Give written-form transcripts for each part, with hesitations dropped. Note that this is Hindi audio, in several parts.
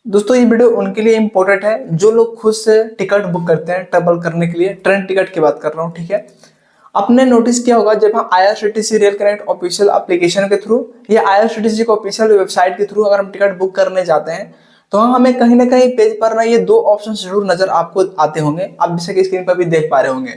दोस्तों ये वीडियो उनके लिए इम्पोर्टेंट है जो लोग खुद से टिकट बुक करते हैं ट्रेवल करने के लिए। ट्रेन टिकट की बात कर रहा हूँ, ठीक है। आपने नोटिस किया होगा जब हम IRCTC rail connect official application के थ्रू या आईआरसीटीसी के ऑफिशियल वेबसाइट के थ्रू अगर हम टिकट बुक करने जाते हैं तो हमें कहीं ना कहीं पेज पर ना ये दो ऑप्शन जरूर नजर आपको आते होंगे। आप जैसे कि स्क्रीन पर भी देख पा रहे होंगे।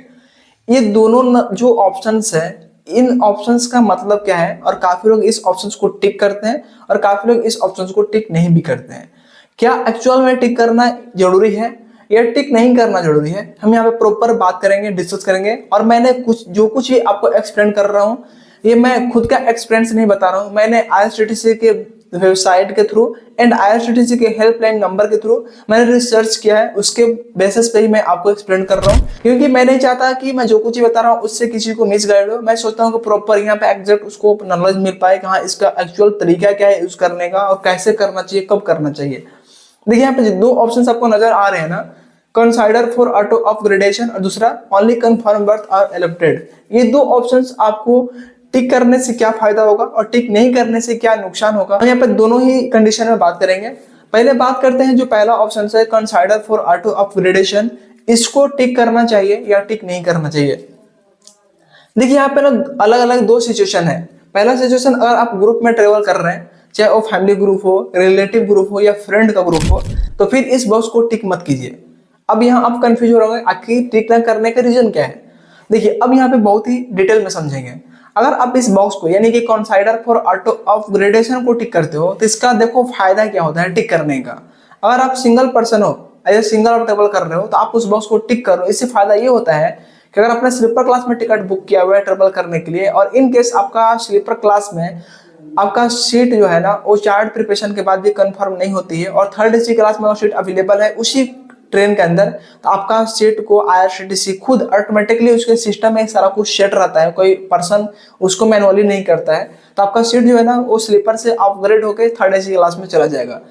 ये दोनों जो ऑप्शंस है, इन ऑप्शंस का मतलब क्या है और काफी लोग इस ऑप्शंस को टिक करते हैं और काफी लोग इस ऑप्शंस को टिक नहीं भी करते हैं। क्या एक्चुअल में टिक करना जरूरी है या टिक नहीं करना जरूरी है, हम यहाँ पे प्रॉपर बात करेंगे, डिस्कस करेंगे। और मैंने कुछ भी आपको एक्सप्लेन कर रहा हूँ ये मैं खुद का एक्सपीरियंस नहीं बता रहा हूँ। मैंने आईआरसीटीसी के वेबसाइट के थ्रू एंड आईआरसीटीसी के हेल्पलाइन नंबर के थ्रू मैंने रिसर्च किया है, उसके बेसिस पे ही मैं आपको एक्सप्लेन कर रहा हूँ। क्योंकि मैं नहीं चाहता कि मैं जो कुछ ही बता रहा हूँ उससे किसी को मिसगाइड हो। मैं सोचता हूँ कि प्रॉपर यहाँ पे एग्जैक्ट उसको नॉलेज मिल पाए कि हाँ इसका एक्चुअल तरीका क्या है यूज करने का और कैसे करना चाहिए, कब करना चाहिए। देखिए यहाँ पे दो ऑप्शंस आपको नजर आ रहे हैं ना, कंसाइडर फॉर ऑटो अपग्रेडेशन और दूसरा ओनली कंफर्म बर्थ आर एलोप्टेड। ये दो ऑप्शंस आपको टिक करने से क्या फायदा होगा और टिक नहीं करने से क्या नुकसान होगा, हम यहाँ पे दोनों ही कंडीशन में बात करेंगे। पहले बात करते हैं जो पहला ऑप्शन है कंसाइडर फॉर ऑटो अपग्रेडेशन, इसको टिक करना चाहिए या टिक नहीं करना चाहिए। देखिए यहाँ पे ना अलग अलग दो सिचुएशन है। पहला सिचुएशन, अगर आप ग्रुप में ट्रेवल कर रहे हैं, चाहे वो फैमिली ग्रुप हो, रिलेटिव ग्रुप हो या फ्रेंड का ग्रुप हो, तो फिर इस बॉक्स को टिक मत कीजिए। अब यहाँ आप कंफ्यूज हो रहे होंगे आखिर टिक ना करने का रीजन क्या है। देखिए अब यहाँ पे बहुत ही डिटेल में समझेंगे। अगर आप इस बॉक्स को यानी कि कंसाइडर फॉर ऑटो अपग्रेडेशन को टिक करते हो तो इसका देखो फायदा क्या होता है टिक करने का। अगर आप सिंगल पर्सन हो, एज सिंगल आप ट्रेवल कर रहे हो तो आप उस बॉक्स को टिक करो। इससे फायदा ये होता है कि अगर आपने स्लीपर क्लास में टिकट बुक किया हुआ है ट्रेवल करने के लिए और इन केस आपका स्लीपर क्लास में आपका सीट जो है ना वो चार्ट प्रिपरेशन के बाद भी कंफर्म नहीं होती है और थर्ड एसी क्लास में वो सीट अवेलेबल है उसी ट्रेन के अंदर, तो आपका सीट को आईआरसीटीसी खुद ऑटोमेटिकली उसके सिस्टम में सारा कुछ सेट रहता है, कोई पर्सन उसको मैनुअली नहीं करता है। तो आपका सीट जो है ना वो स्लीपर से अपग्रेड होकर थर्ड एसी क्लास में चला जाएगा।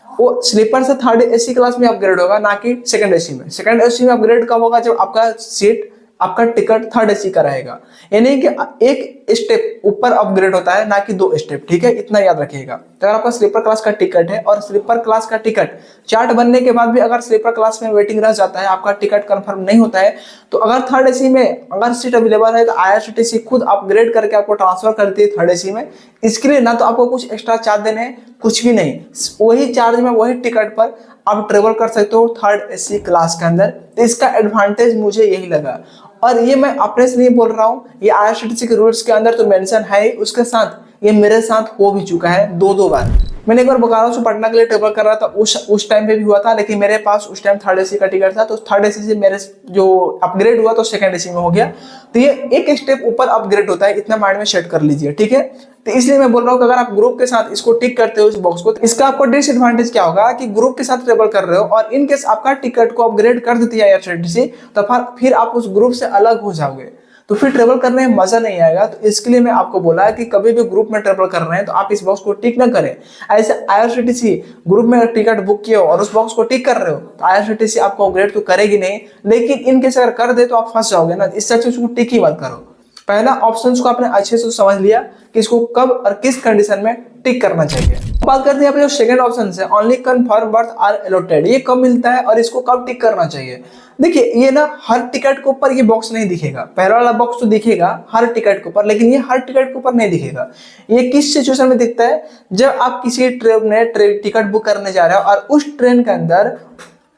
वो स्लीपर से थर्ड एसी क्लास में अपग्रेड होगा, ना कि सेकंड एसी में। सेकंड एसी में अपग्रेड कब होगा, जब आपका सीट आपका टिकट थर्ड एसी का रहेगा। यानी कि एक स्टेप ऊपर अपग्रेड होता है, ना कि दो स्टेप, ठीक है, इतना याद रखिएगा। तो अगर आपका स्लीपर क्लास का टिकट है और स्लीपर क्लास का टिकट चार्ट बनने के बाद भी अगर स्लीपर क्लास में वेटिंग रह जाता है, आपका टिकट कंफर्म नहीं होता है, तो अगर थर्ड एसी में अगर सीट अवेलेबल है तो आईआरसीटीसी खुद अपग्रेड करके आपको ट्रांसफर करती है थर्ड एसी में। इसके लिए ना तो आपको कुछ एक्स्ट्रा चार्ज देने हैं, कुछ भी नहीं, वही चार्ज में वही टिकट पर आप ट्रेवल कर सकते हो थर्ड एसी क्लास के अंदर। तो इसका एडवांटेज मुझे यही लगा और ये मैं अपने से नहीं बोल रहा हूँ, ये आईआरसीटीसी के रूल्स के अंदर तो मेंशन है ही, उसके साथ ये मेरे साथ हो भी चुका है दो बार। मैंने एक बार बोकारो से पटना के लिए ट्रेवल कर रहा था, उस टाइम पे भी हुआ था, लेकिन मेरे पास उस टाइम थर्ड एसी का टिकट था, तो थर्ड एसी से मेरे जो अपग्रेड हुआ तो सेकंड एसी में हो गया। तो ये एक स्टेप ऊपर अपग्रेड होता है, इतना माइंड में सेट कर लीजिए, ठीक है। तो इसलिए मैं बोल रहा हूँ कि अगर आप ग्रुप के साथ इसको टिक करते हो इस बॉक्स को, तो इसका आपको डिसएडवांटेज क्या होगा कि ग्रुप के साथ ट्रेवल कर रहे हो और इन केस आपका टिकट को अपग्रेड कर देती है आईआरसीटीसी, तो फिर आप उस ग्रुप से अलग हो जाओगे, तो फिर ट्रेवल करने में मजा नहीं आएगा। तो इसके लिए मैं आपको बोला है कि कभी भी ग्रुप में ट्रेवल कर रहे हैं तो आप इस बॉक्स को टिक ना करें। ऐसे आईआरसीटीसी ग्रुप में टिकट बुक किए हो और उस बॉक्स को टिक कर रहे हो तो आईआरसीटीसी आपको अपग्रेड तो करेगी नहीं, लेकिन इन केस अगर कर दे तो आप फंस जाओगे ना। इससे अच्छा उसको टिक ही मत करो। पहला ऑप्शन को आपने अच्छे से समझ लिया कि इसको कब और किस कंडीशन में टिक करना चाहिए। बात करते हैं अपने जो सेकंड ऑप्शन है only confirm berth are allotted, ये कब मिलता है और इसको कब टिक करना चाहिए। देखिए ये ना हर टिकट के ऊपर ये बॉक्स नहीं दिखेगा, पहला वाला बॉक्स तो दिखेगा हर टिकट के ऊपर, लेकिन ये हर टिकट के ऊपर नहीं दिखेगा। ये किस सिचुएशन में दिखता है, जब आप किसी ट्रेन में टिकट बुक करने जा रहे हो और उस ट्रेन के अंदर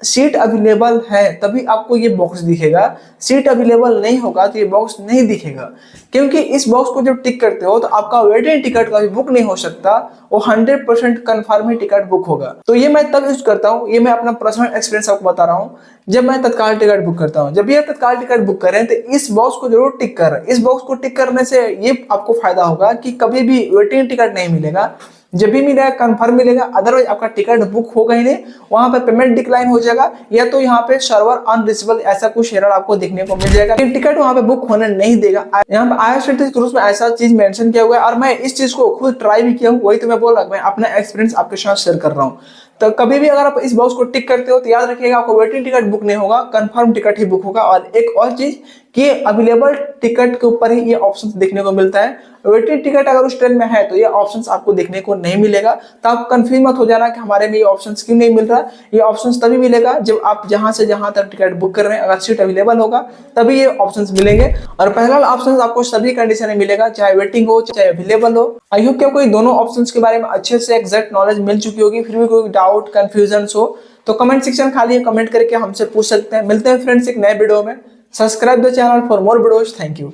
सीट अवेलेबल है तभी आपको ये बॉक्स दिखेगा। सीट अवेलेबल नहीं होगा तो ये बॉक्स नहीं दिखेगा, क्योंकि इस बॉक्स को जब टिक करते हो तो आपका वेटिंग टिकट कभी बुक नहीं हो सकता, वो 100% कंफर्म ही टिकट बुक होगा। तो ये मैं तब यूज करता हूँ, ये मैं अपना पर्सनल एक्सपीरियंस आपको बता रहा हूँ, जब मैं तत्काल टिकट बुक करता हूँ। जब ये तत्काल टिकट बुक करें तो इस बॉक्स को जरूर टिक करें। इस बॉक्स को टिक करने से ये आपको फायदा होगा कि कभी भी वेटिंग टिकट नहीं मिलेगा, जब भी मिलेगा कंफर्म मिलेगा, अदरवाइज आपका टिकट बुक होगा ही नहीं, वहां पे पेमेंट डिक्लाइन हो जाएगा या तो यहाँ पे सर्वर अनरीचेबल ऐसा कुछ एरर आपको देखने को मिल जाएगा, टिकट वहां पे बुक होने नहीं देगा। यहाँ पे आईआरसीटीसी रूल्स में ऐसा चीज मेंशन किया हुआ है और मैं इस चीज को खुद ट्राई भी किया हूँ, वही तो मैं बोल रहा हूँ, मैं अपना एक्सपीरियंस आपके साथ शेयर कर रहा हूँ। तो कभी भी अगर आप इस बॉक्स को टिक करते हो तो याद रखिएगा आपको वेटिंग टिकट बुक नहीं होगा, कंफर्म टिकट ही बुक होगा। और एक और चीज कि अवेलेबल टिकट के ऊपर ही ये ऑप्शन देखने को मिलता है। वेटिंग टिकट अगर उस ट्रेन में है तो ये ऑप्शंस आपको देखने को नहीं मिलेगा। तो आप कंफ्यूज मत हो जाना कि हमारे में ये ऑप्शंस क्यों नहीं मिल रहा। ये ऑप्शंस तभी मिलेगा जब आप जहां से जहां तक टिकट बुक कर रहे हैं, अगर सीट अवेलेबल होगा तभी ये ऑप्शंस मिलेंगे। और पहला ऑप्शन आपको सभी कंडीशन में मिलेगा, चाहे वेटिंग हो चाहे अवेलेबल हो। आई होप कि आपको दोनों ऑप्शंस के बारे में अच्छे से एग्जैक्ट नॉलेज मिल चुकी होगी। फिर भी कोई डाउट कंफ्यूजन हो तो कमेंट सेक्शन खाली है, कमेंट करके हमसे पूछ सकते हैं। मिलते हैं फ्रेंड्स एक नए वीडियो में। Subscribe the channel for more videos. Thank you.